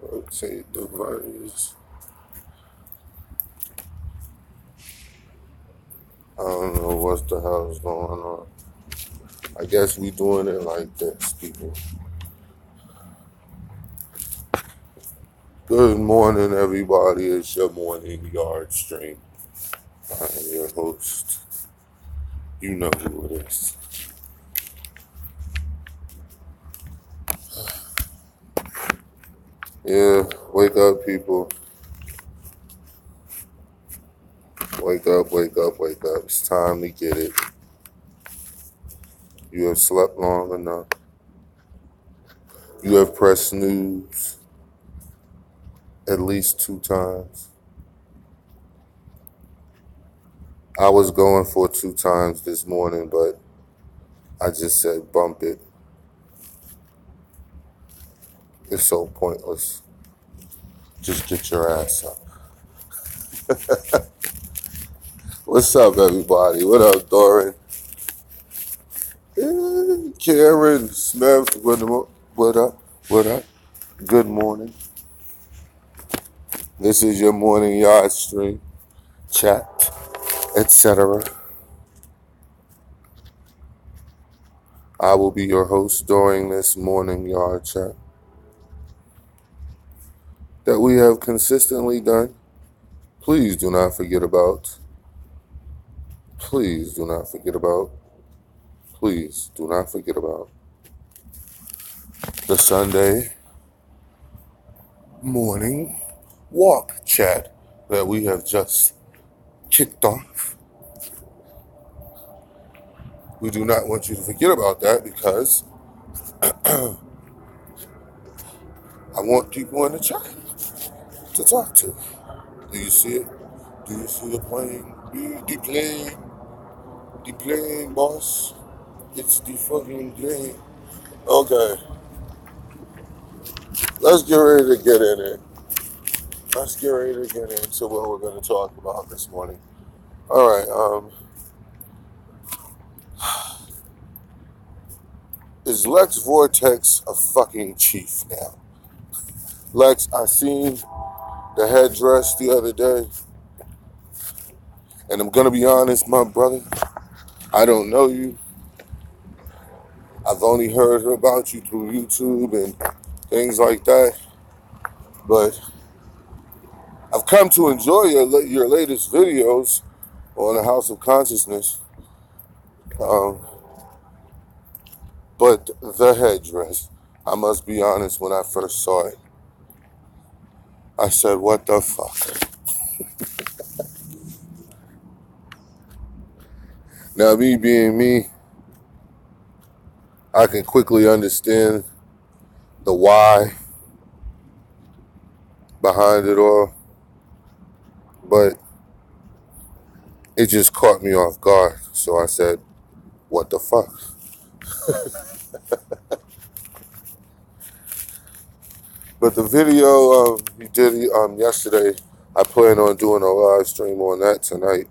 Rotate device. I don't know what the hell is going on. I guess we doing it like this, people. Good morning, everybody. It's your morning yard stream. I am your host. You know who it is. Yeah, wake up, people. Wake up, wake up, wake up. It's time to get it. You have slept long enough. You have pressed snooze at least 2 times. I was going for 2 times this morning, but I just said bump it. It's so pointless. Just get your ass up. What's up, everybody? What up, Doran? Karen Smith, what up? What up? Good morning. This is your morning yard stream, chat, etc. I will be your host during this morning yard chat that we have consistently done. Please do not forget about. Please do not forget about. Please do not forget about the Sunday morning walk chat that we have just kicked off. We do not want you to forget about that because I want people in the chat to talk to. Do you see it? Do you see the plane? The plane. The plane, boss. It's the fucking plane. Okay. Let's get ready to get in it. Let's get ready to get into what we're going to talk about this morning. All right. Is Lex Vortex a fucking chief now? Lex, I seen the headdress the other day. And I'm going to be honest, my brother. I don't know you. I've only heard about you through YouTube and things like that. But I've come to enjoy your latest videos on the House of Consciousness. But the headdress, I must be honest, when I first saw it, I said, what the fuck? Now, me being me, I can quickly understand the why behind it all, but it just caught me off guard. So I said, what the fuck? But the video you did yesterday, I plan on doing a live stream on that tonight.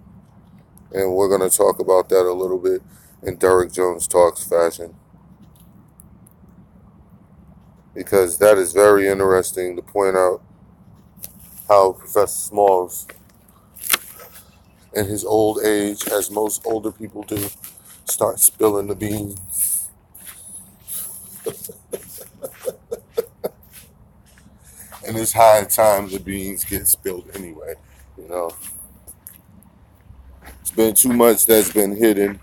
And we're going to talk about that a little bit in Derek Jones Talks fashion. Because that is very interesting to point out how Professor Smalls, in his old age, as most older people do, start spilling the beans. And it's high time the beans get spilled anyway, you know. It's been too much that's been hidden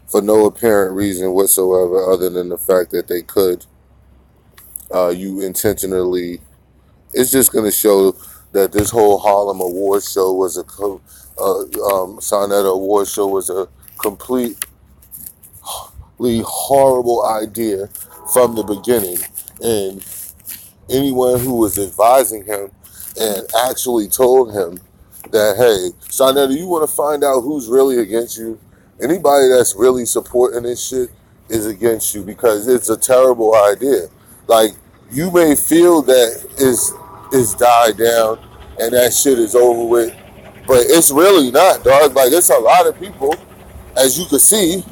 for no apparent reason whatsoever other than the fact that they could. You intentionally... It's just going to show that this whole Harlem Awards show was Sonetta Awards show was a completely horrible idea from the beginning. And anyone who was advising him and actually told him that, hey, Sonetta, you want to find out who's really against you? Anybody that's really supporting this shit is against you because it's a terrible idea. Like, you may feel that it's died down and that shit is over with, but it's really not, dog. Like, it's a lot of people, as you can see,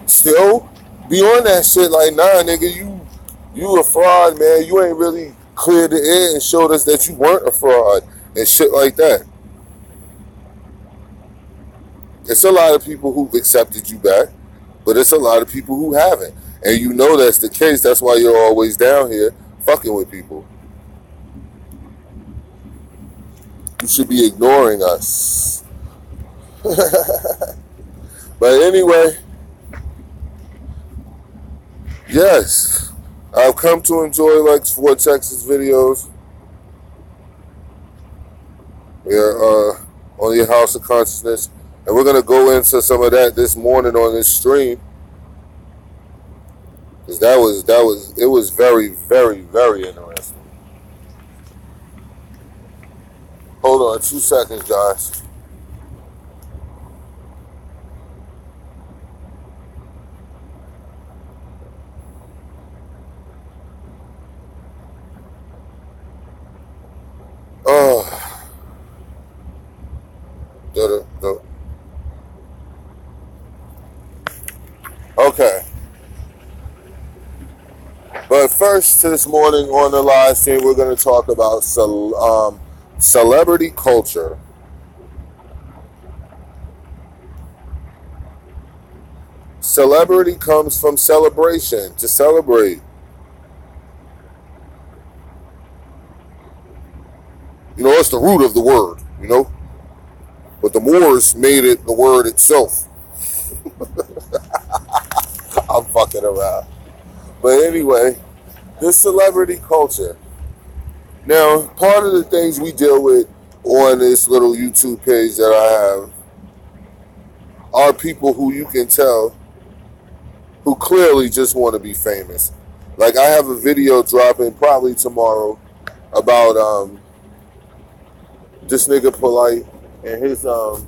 still be on that shit like, nah, nigga, You a fraud, man. You ain't really cleared the air and showed us that you weren't a fraud and shit like that. It's a lot of people who've accepted you back, but it's a lot of people who haven't. And you know that's the case. That's why you're always down here fucking with people. You should be ignoring us. But anyway, yes, I've come to enjoy like Vortex's videos. We're on your House of Consciousness, and we're gonna go into some of that this morning on this stream, because it was very, very, very interesting. Hold on 2 seconds, guys. Oh, okay. But first, this morning on the live stream, we're going to talk about celebrity culture. Celebrity comes from celebration, to celebrate. You know, it's the root of the word, you know? But the Moors made it the word itself. I'm fucking around. But anyway, this celebrity culture. Now, part of the things we deal with on this little YouTube page that I have are people who you can tell who clearly just want to be famous. Like, I have a video dropping probably tomorrow about this nigga Polite and his about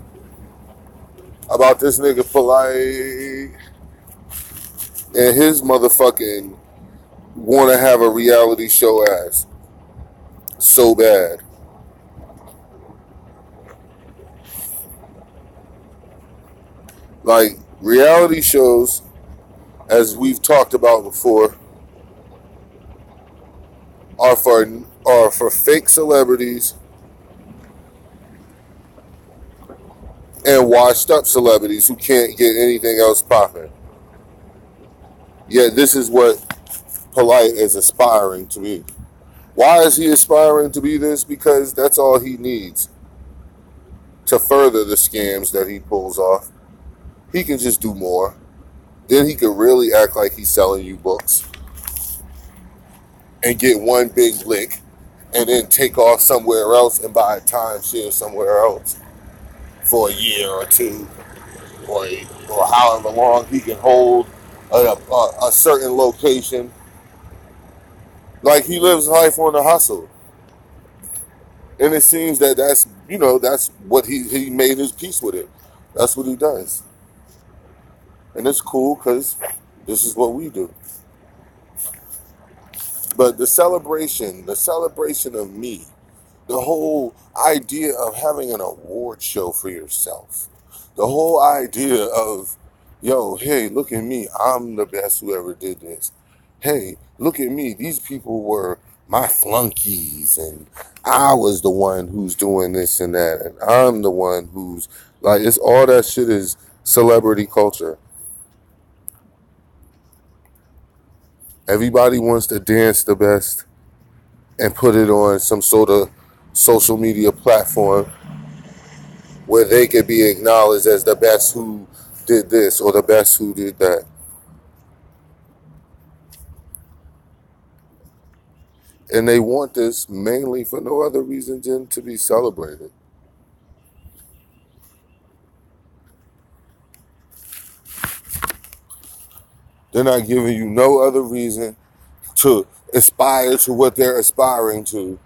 this nigga Polite and his motherfucking want to have a reality show ass so bad. Like, reality shows, as we've talked about before, are for fake celebrities and washed up celebrities who can't get anything else popping. Yet this is what Polite is aspiring to be. Why is he aspiring to be this? Because that's all he needs to further the scams that he pulls off. He can just do more. Then he could really act like he's selling you books and get one big lick and then take off somewhere else and buy a timeshare somewhere else for a year or two, or however long he can hold a certain location. Like, he lives life on the hustle. And it seems that that's what he made his peace with it. That's what he does. And it's cool because this is what we do. But the celebration of me, the whole idea of having an award show for yourself, the whole idea of, yo, hey, look at me, I'm the best who ever did this. Hey, look at me, these people were my flunkies, and I was the one who's doing this and that, and I'm the one who's, like, it's all that shit is celebrity culture. Everybody wants to dance the best and put it on some sort of social media platform where they could be acknowledged as the best who did this or the best who did that. And they want this mainly for no other reason than to be celebrated. They're not giving you no other reason to aspire to what they're aspiring to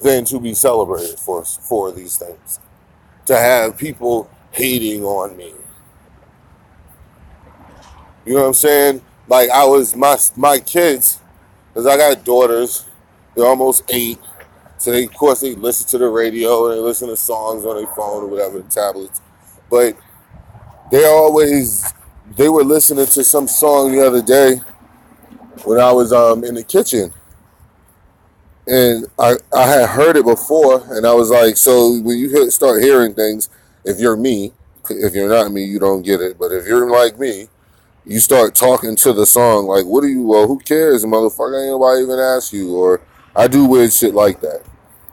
than to be celebrated for these things. To have people hating on me. You know what I'm saying? Like, I was, my kids, because I got daughters, they're almost 8. So of course they listen to the radio and they listen to songs on their phone or whatever, tablets. But they were listening to some song the other day, when I was in the kitchen, and I had heard it before, and I was like, so when you start hearing things, if you're me, if you're not me, you don't get it. But if you're like me, you start talking to the song like, what do you? Well, who cares, motherfucker? Ain't nobody even ask you. Or I do weird shit like that.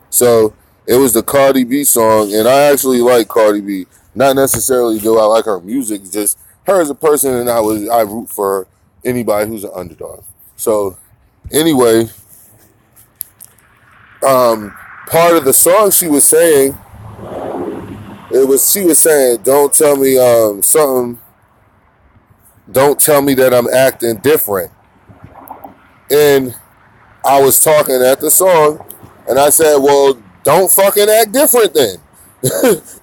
So it was the Cardi B song, and I actually like Cardi B. Not necessarily do I like her music, just her as a person, and I root for anybody who's an underdog. So anyway, part of the song she was saying, she was saying, don't tell me something, don't tell me that I'm acting different. And I was talking at the song, and I said, well, don't fucking act different then.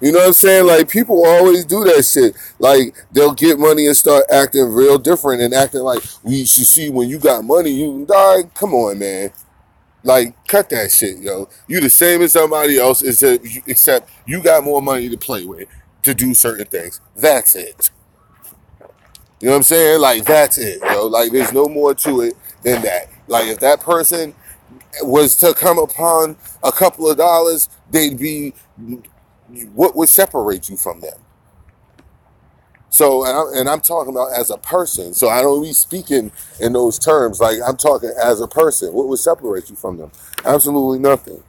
You know what I'm saying? Like, people always do that shit. Like, they'll get money and start acting real different and acting like, you see, when you got money, you die. Come on, man. Like, cut that shit, yo. You the same as somebody else, except you got more money to play with to do certain things. That's it. You know what I'm saying? Like, that's it, yo. Like, there's no more to it than that. Like, if that person was to come upon a couple of dollars, they'd be, what would separate you from them? So, and I'm talking about as a person. So I don't be speaking in those terms. Like, I'm talking as a person. What would separate you from them? Absolutely nothing.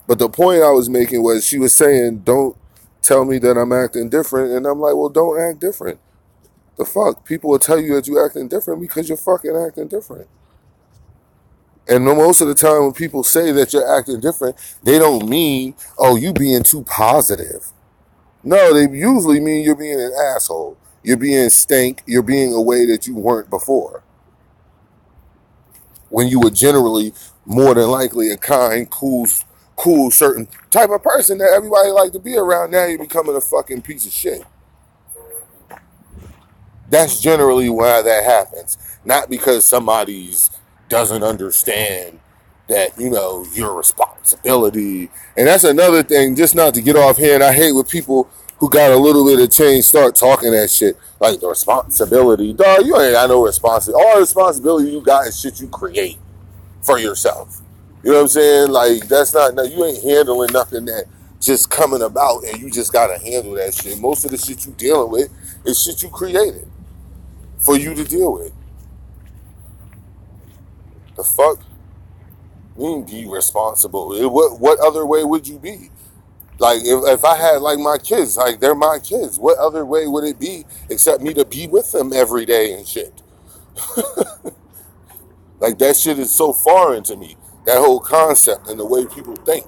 But the point I was making was, she was saying, don't tell me that I'm acting different. And I'm like, well, don't act different. The fuck? People will tell you that you're acting different because you're fucking acting different. And most of the time when people say that you're acting different, they don't mean, oh, you being too positive. No, they usually mean you're being an asshole. You're being stank. You're being a way that you weren't before. When you were generally more than likely a kind, cool, certain type of person that everybody liked to be around, now you're becoming a fucking piece of shit. That's generally why that happens. Not because somebody's doesn't understand that, your responsibility. And that's another thing, just not to get off here, and I hate when people who got a little bit of change start talking that shit, like the responsibility. Dog, you ain't got no responsibility. All responsibility you got is shit you create for yourself. You know what I'm saying? Like, you ain't handling nothing that just coming about, and you just gotta handle that shit. Most of the shit you dealing with is shit you created for you to deal with. The fuck? You ain't be responsible. What other way would you be? Like, if I had, like, my kids, like, they're my kids, what other way would it be except me to be with them every day and shit? Like, that shit is so foreign to me. That whole concept and the way people think.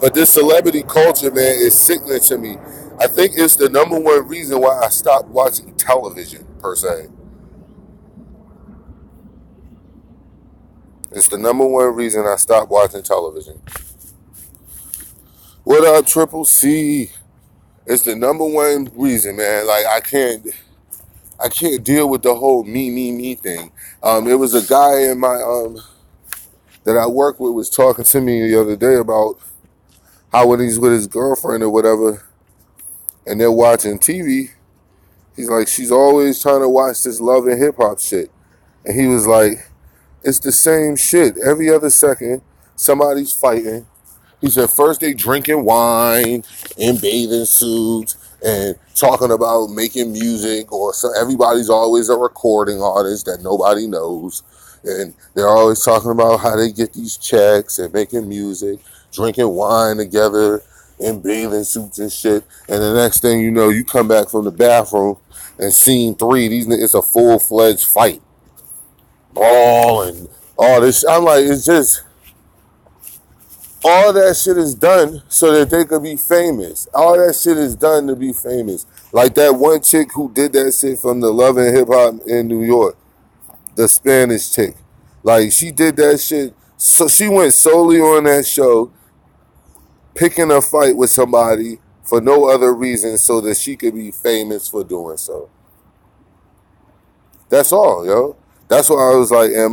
But this celebrity culture, man, is sickening to me. I think it's the number one reason why I stopped watching television, per se. It's the number one reason I stopped watching television. What up, Triple C? It's the number one reason, man. Like, I can't deal with the whole me thing. It was a guy in my that I work with was talking to me the other day about how when he's with his girlfriend or whatever, and they're watching TV, he's like, she's always trying to watch this love and hip hop shit, and he was like, it's the same shit. Every other second, somebody's fighting. He said first they drinking wine in bathing suits and talking about making music, or so everybody's always a recording artist that nobody knows. And they're always talking about how they get these checks and making music, drinking wine together in bathing suits and shit. And the next thing you know, you come back from the bathroom and scene 3, it's a full-fledged fight. Brawl and all this. I'm like, it's just... all that shit is done so that they could be famous. All that shit is done to be famous. Like that one chick who did that shit from the Love and Hip Hop in New York. The Spanish chick. Like, she did that shit. So she went solely on that show, picking a fight with somebody for no other reason so that she could be famous for doing so. That's all, yo. That's why I was like, in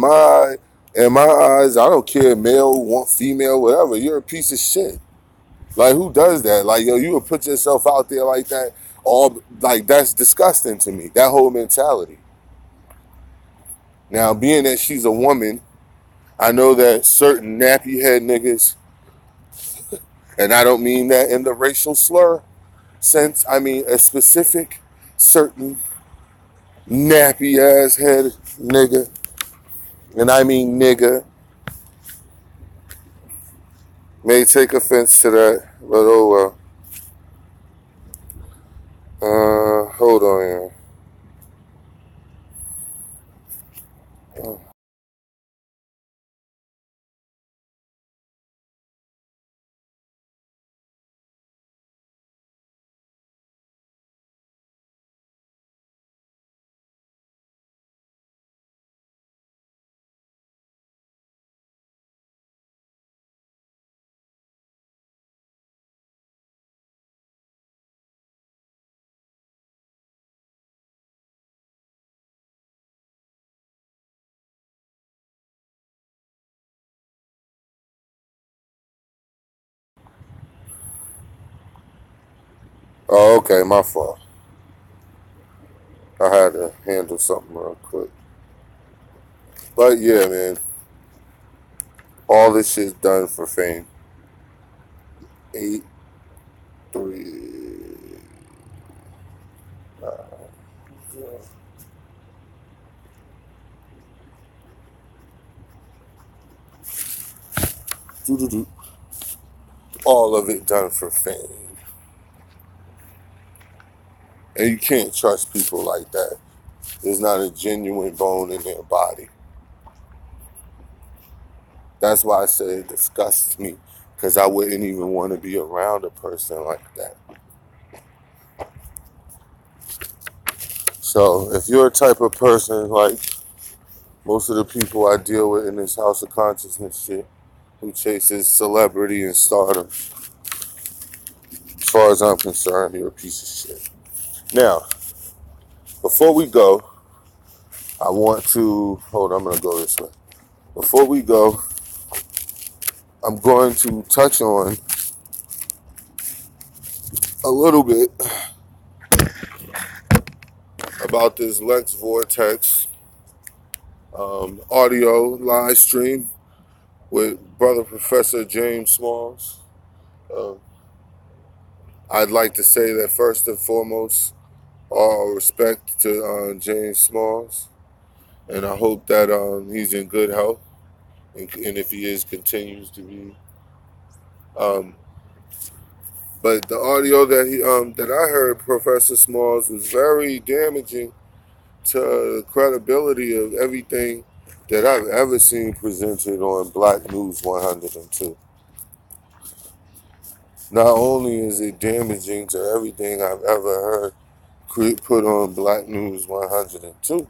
my eyes, I don't care, male, female, whatever. You're a piece of shit. Like, who does that? Like, yo, you would put yourself out there like that. All like that's disgusting to me. That whole mentality. Now, being that she's a woman, I know that certain nappy head niggas, and I don't mean that in the racial slur sense. I mean a specific, certain nappy ass head nigga, and I mean nigga, may take offense to that, but oh well. Hold on here. Oh, okay, my fault. I had to handle something real quick. But yeah, man, all this shit's done for fame. 8-3. Doo-doo-doo. All of it done for fame. And you can't trust people like that. There's not a genuine bone in their body. That's why I say it disgusts me, because I wouldn't even want to be around a person like that. So if you're a type of person like most of the people I deal with in this House of Consciousness shit, who chases celebrity and stardom, as far as I'm concerned, you're a piece of shit. Now, before we go, I want to hold on, I'm gonna go this way. Before we go, I'm going to touch on a little bit about this Lex Vortex audio live stream with brother Professor James Smalls. Uh, I'd like to say that first and foremost, all respect to James Smalls, and I hope that he's in good health, and if he is, continues to be. Um, but the audio that I heard Professor Smalls was very damaging to the credibility of everything that I've ever seen presented on Black News 102. Not only is it damaging to everything I've ever heard put on Black News 102,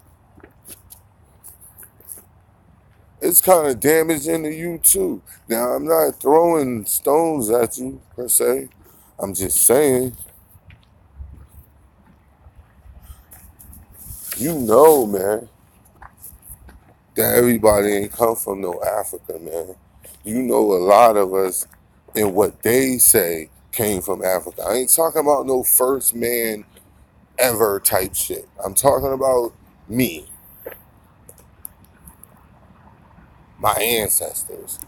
it's kind of damaging to you too. Now, I'm not throwing stones at you per se. I'm just saying, man, that everybody ain't come from no Africa, man. You know, a lot of us in what they say came from Africa. I ain't talking about no first man ever type shit. I'm talking about me, my ancestors.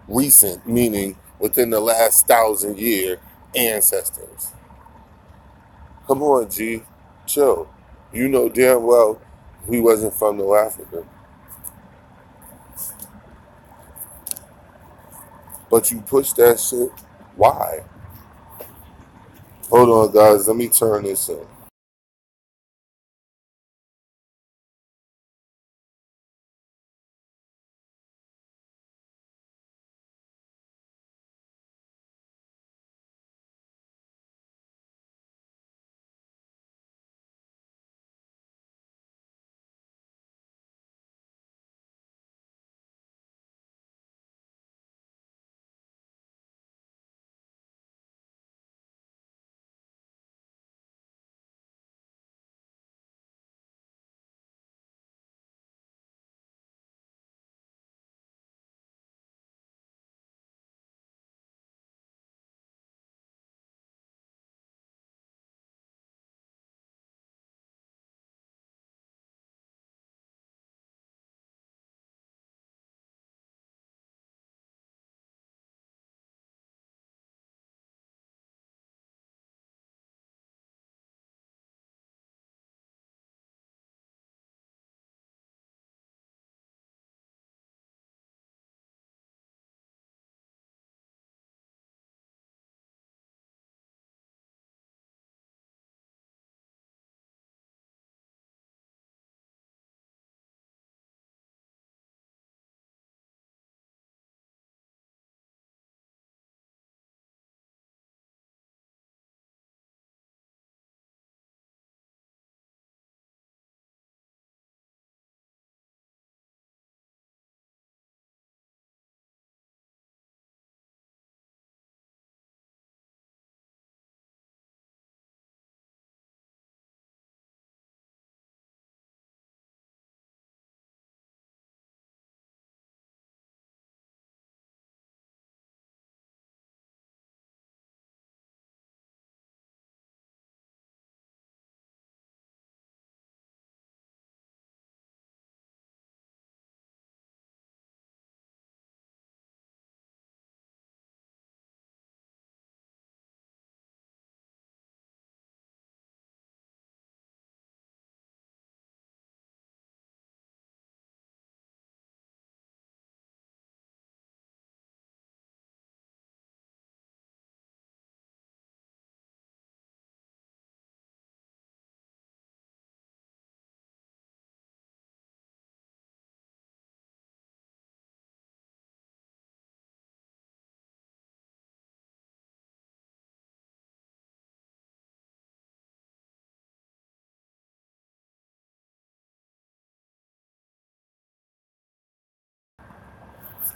Recent, meaning within the last 1,000 year ancestors. Come on, G. Chill. You know damn well we wasn't from no Africa. But you push that shit. Why? Hold on, guys. Let me turn this in.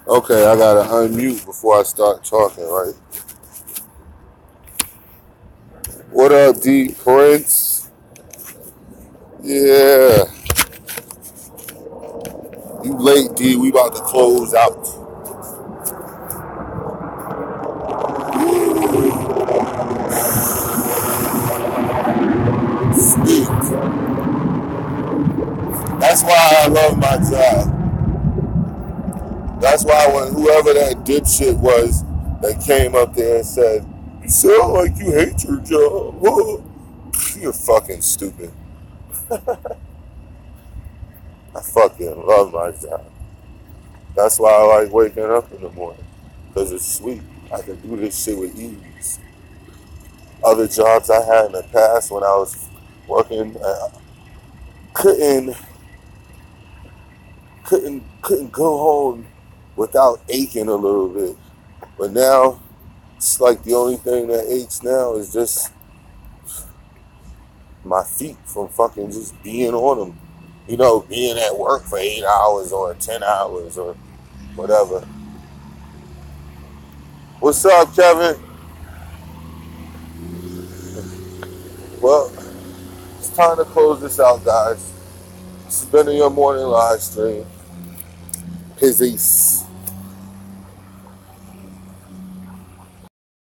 Okay, I gotta unmute before I start talking, right? What up, D Prince? Yeah, you late, D. We about to close out. That's why I love my job. That's why when whoever that dipshit was that came up there and said, "You sound like you hate your job," you're fucking stupid. I fucking love my job. That's why I like waking up in the morning. Because it's sweet. I can do this shit with ease. Other jobs I had in the past when I was working, couldn't couldn't go home without aching a little bit. But now it's like the only thing that aches now is just my feet from fucking just being on them. You know, being at work for 8 hours or 10 hours or whatever. What's up, Kevin? Well, it's time to close this out, guys. This has been your morning live stream. Peace.